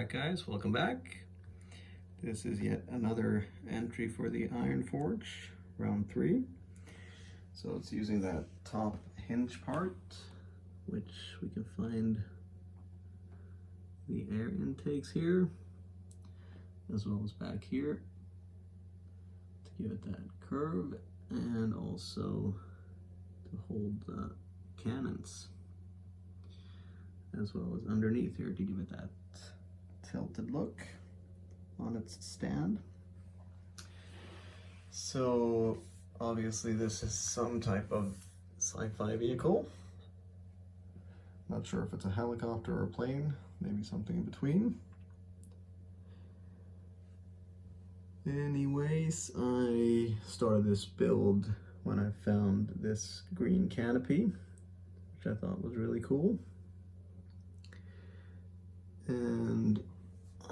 Alright guys, welcome back. This is yet another entry for the Iron Forge, round 3. So it's using that top hinge part, which we can find the air intakes here, as well as back here, to give it that curve, and also to hold the cannons, as well as underneath here to give it that tilted look on its stand. So obviously this is some type of sci-fi vehicle. Not sure if it's a helicopter or a plane, maybe something in between. Anyways, I started this build when I found this green canopy, which I thought was really cool. And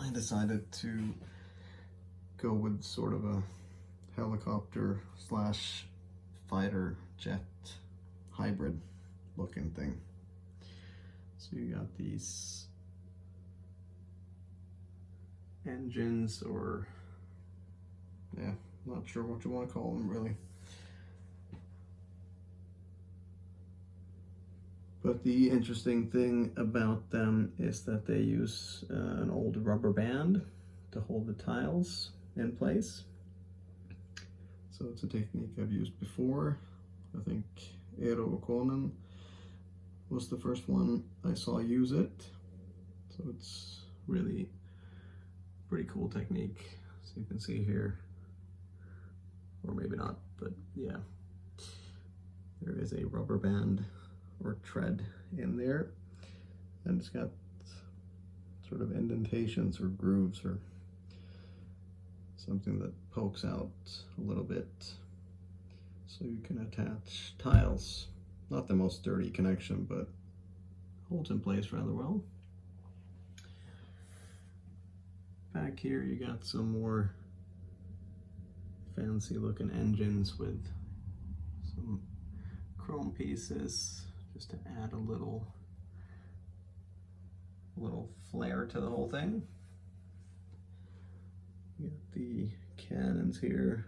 I decided to go with sort of a helicopter slash fighter jet hybrid looking thing. So you got these engines, or yeah, not sure what you want to call them really. But the interesting thing about them is that they use an old rubber band to hold the tiles in place. So it's a technique I've used before. I think Eero Okkonen was the first one I saw use it. So it's really pretty cool technique. So you can see here, or maybe not, but yeah, there is a rubber band or tread in there, and it's got sort of indentations or grooves or something that pokes out a little bit so you can attach tiles. Not the most sturdy connection, but holds in place rather well. Back here you got some more fancy looking engines with some chrome pieces, just to add a little flair to the whole thing. You got the cannons here,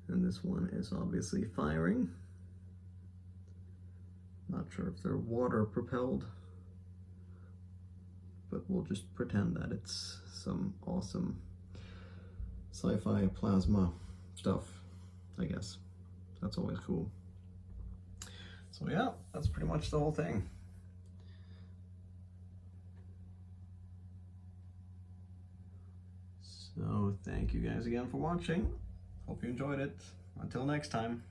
and this one is obviously firing. Not sure if they're water propelled, but we'll just pretend that it's some awesome sci-fi plasma stuff, I guess. That's always cool. So yeah, that's pretty much the whole thing. So thank you guys again for watching. Hope you enjoyed it. Until next time.